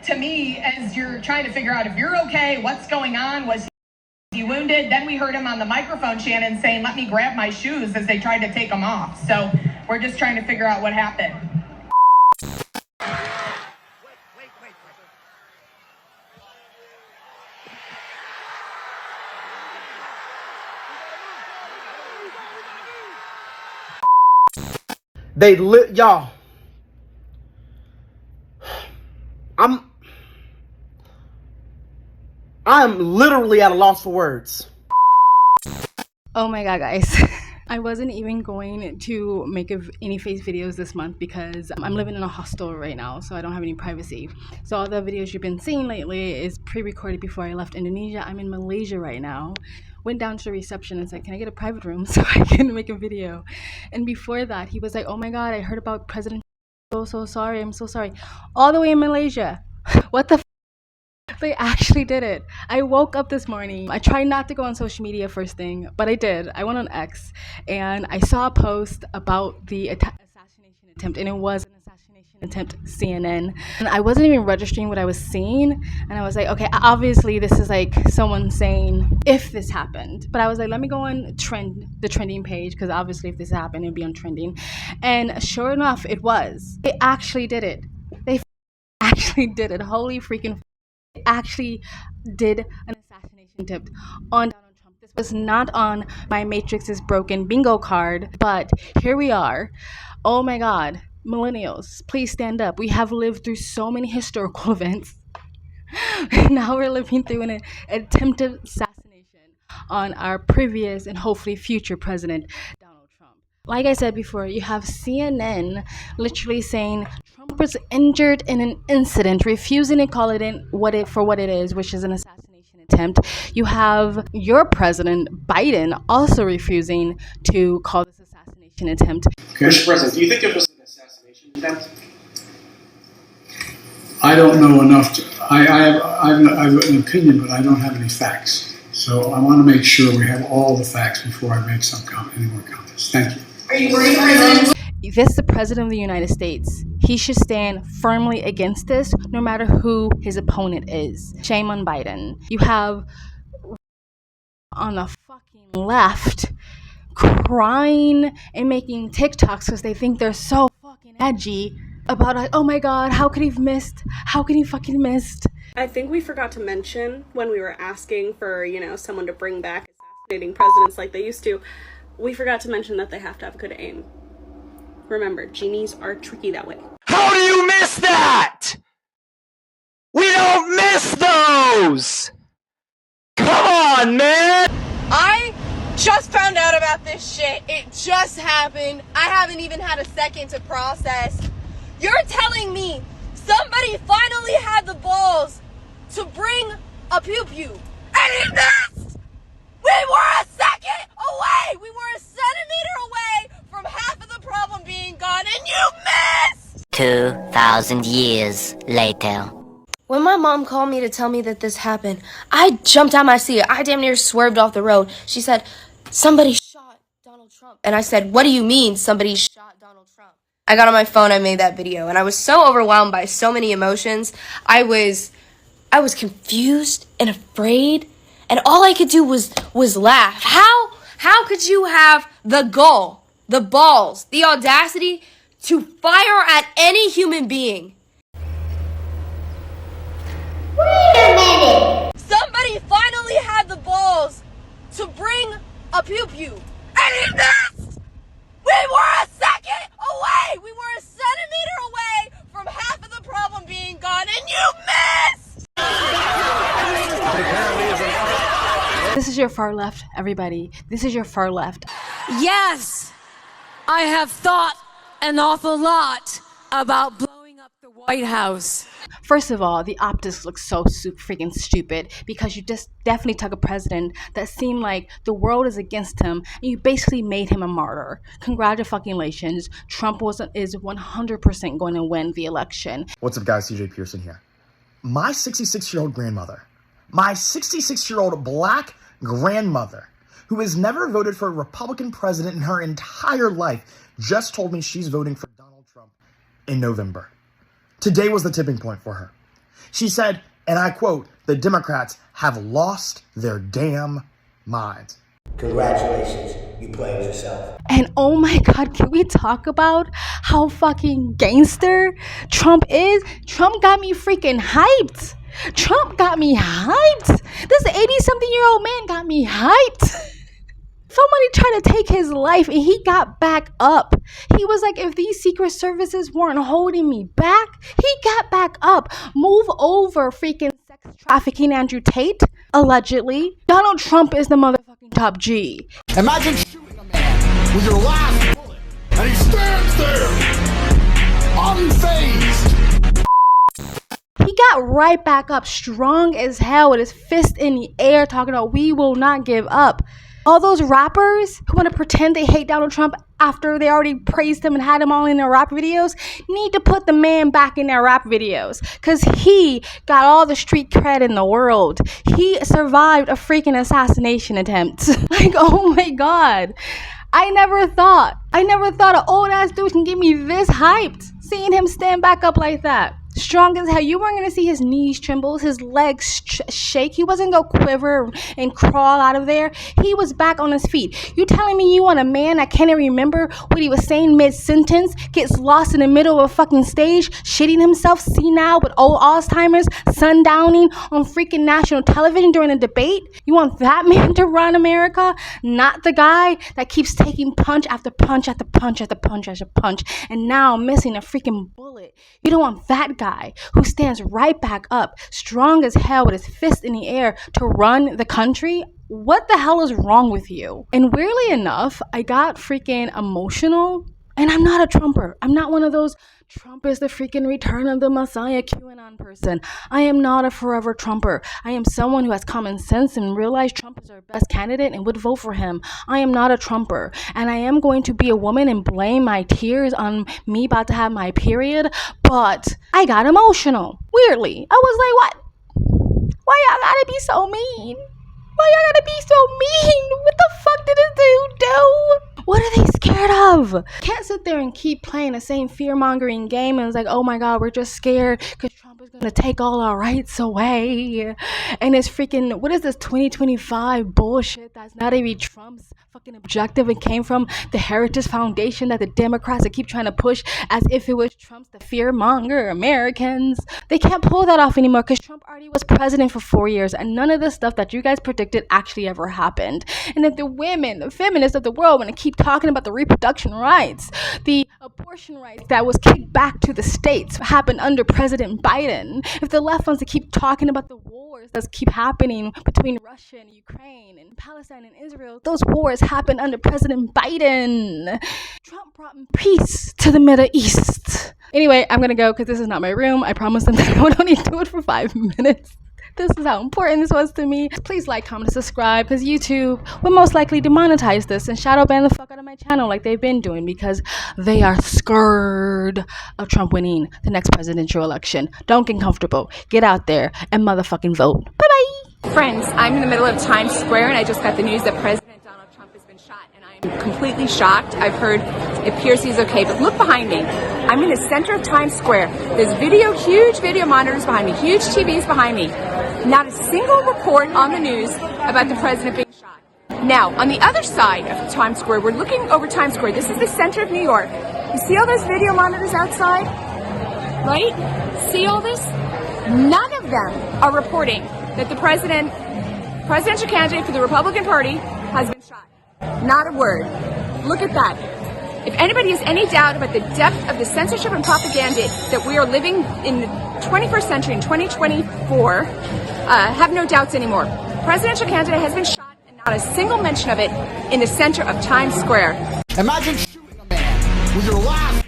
to me, as you're trying to figure out if you're okay, what's going on, was he wounded? Then we heard him on the microphone, Shannon, saying, let me grab my shoes, as they tried to take him off. So we're just trying to figure out what happened. They lit y'all. I'm literally at a loss for words. Oh my god, guys. I wasn't even going to make any face videos this month because I'm living in a hostel right now, so I don't have any privacy. So all the videos you've been seeing lately is pre-recorded before I left Indonesia. I'm in Malaysia right now. Went down to the reception and said, can I get a private room so I can make a video? And before that, he was like, oh my god, I heard about President. So sorry, I'm so sorry. All the way in Malaysia. What the They actually did it. I woke up this morning. I tried not to go on social media first thing, but I did. I went on X and I saw a post about the assassination attempt, and it was an assassination attempt, CNN. And I wasn't even registering what I was seeing, and I was like, okay, obviously this is like someone saying if this happened. But I was like, let me go on the trending page, because obviously if this happened, it'd be on trending. And sure enough, it was. They actually did it. They actually did it. Holy freaking actually did an assassination attempt on Donald Trump. This was not on my Matrix is Broken bingo card, but here we are. Oh my god, millennials, please stand up. We have lived through so many historical events. Now we're living through an attempted assassination on our previous and hopefully future president, Donald Trump. Like I said before, you have CNN literally saying Trump was injured in an incident, refusing to call it for what it is, which is an assassination attempt. You have your president, Biden, also refusing to call this assassination attempt. Mr. President, do you think it was an assassination attempt? I don't know enough to. I have an opinion, but I don't have any facts. So I want to make sure we have all the facts before I make any more comments. Thank you. Are you worried, President? This is the president of the United States. He should stand firmly against this, no matter who his opponent is. Shame on Biden. You have on the fucking left crying and making TikToks because they think they're so fucking edgy about, like, oh my god, how could he have missed? How could he fucking missed? I think we forgot to mention when we were asking for, someone to bring back assassinating presidents like they used to, we forgot to mention that they have to have good aim. Remember, genies are tricky that way. How do you miss that? We don't miss those! Come on, man! I just found out about this shit. It just happened. I haven't even had a second to process. You're telling me somebody finally had the balls to bring a pew-pew, and he missed! We were a second away! We were a centimeter away from half of the problem being gone, and you missed! 2,000 years later. When my mom called me to tell me that this happened, I jumped out my seat. I damn near swerved off the road. She said, somebody shot Donald Trump. And I said, what do you mean somebody shot Donald Trump? I got on my phone, I made that video, and I was so overwhelmed by so many emotions. I was confused and afraid, and all I could do was laugh. How could you have the gall, the balls, the audacity to fire at any human being? Wait a minute! Somebody finally had the balls to bring a pew-pew, and he missed! We were a second away! We were a centimeter away from half of the problem being gone, and you missed! This is your far left, everybody. This is your far left. Yes, I have thought an awful lot about blowing up the White House. First of all, the optics look so freaking stupid because you just definitely took a president that seemed like the world is against him and you basically made him a martyr. Congratulations. Trump is 100% going to win the election. What's up, guys? CJ Pearson here. My 66-year-old grandmother, my 66-year-old black grandmother, who has never voted for a Republican president in her entire life, just told me she's voting for Donald Trump in November. Today was the tipping point for her. She said, and I quote, "The Democrats have lost their damn minds." Congratulations, you played yourself. And oh my God, can we talk about how fucking gangster Trump is? Trump got me freaking hyped. Trump got me hyped. This 80-something-year-old man got me hyped. Somebody tried to take his life and he got back up. He was like, if these secret services weren't holding me back, he got back up. Move over, freaking sex trafficking Andrew Tate, allegedly. Donald Trump is the motherfucking top G. Imagine shooting a man with your last bullet and he stands there, unfazed. He got right back up, strong as hell, with his fist in the air, talking about we will not give up. All those rappers who want to pretend they hate Donald Trump after they already praised him and had him all in their rap videos need to put the man back in their rap videos, because he got all the street cred in the world. He survived a freaking assassination attempt. Like, oh my God. I never thought an old ass dude can get me this hyped. Seeing him stand back up like that. Strong as hell. You weren't going to see his knees tremble, his legs shake. He wasn't going to quiver and crawl out of there. He was back on his feet. You telling me you want a man that can't remember what he was saying mid-sentence, gets lost in the middle of a fucking stage, shitting himself, senile with old Alzheimer's, sundowning on freaking national television during a debate? You want that man to run America? Not the guy that keeps taking punch after punch after punch after punch after punch and now missing a freaking bullet. You don't want that guy who stands right back up, strong as hell with his fist in the air to run the country. What the hell is wrong with you? And weirdly enough, I got freaking emotional. And I'm not a Trumper. I'm not one of those Trump is the freaking return of the Messiah QAnon person. I am not a forever Trumper. I am someone who has common sense and realized Trump is our best candidate and would vote for him. I am not a Trumper. And I am going to be a woman and blame my tears on me about to have my period. But I got emotional. Weirdly. I was like, what? Why y'all gotta be so mean? Why y'all gotta be so mean? What the fuck did this dude do? What are they scared of? Can't sit there and keep playing the same fear-mongering game and it's like, oh my God, we're just scared because Trump is going to take all our rights away. And it's freaking, what is this 2025 bullshit that's not even Trump's fucking objective? It came from the Heritage Foundation that the Democrats keep trying to push as if it was Trump's the fear-monger Americans. They can't pull that off anymore because Trump already was president for 4 years and none of the stuff that you guys predicted actually ever happened. And if the women, the feminists of the world want to keep talking about the reproduction rights, the abortion rights that was kicked back to the states happened under President Biden, if the left wants to keep talking about the wars that keep happening between Russia and Ukraine and Palestine and Israel, those wars happened under President Biden. Trump brought peace to the Middle East. Anyway, I'm gonna go because this is not my room. I promised them that I would only do it for 5 minutes. This is how important this was to me. Please like, comment, subscribe, because YouTube will most likely demonetize this and shadow ban the fuck out of my channel like they've been doing because they are scared of Trump winning the next presidential election. Don't get comfortable. Get out there and motherfucking vote. Bye-bye. Friends, I'm in the middle of Times Square and I just got the news that President Donald Trump has been shot and I'm completely shocked. I've heard it appears he's okay, but look behind me. I'm in the center of Times Square. There's huge video monitors behind me, huge TVs behind me. Not a single report on the news about the president being shot. Now, on the other side of Times Square, we're looking over Times Square. This is the center of New York. You see all those video monitors outside? Right? See all this? None of them are reporting that the presidential candidate for the Republican Party has been shot. Not a word. Look at that. If anybody has any doubt about the depth of the censorship and propaganda that we are living in the 21st century in 2024, have no doubts anymore. Presidential candidate has been shot and not a single mention of it in the center of Times Square. Imagine shooting a man with your last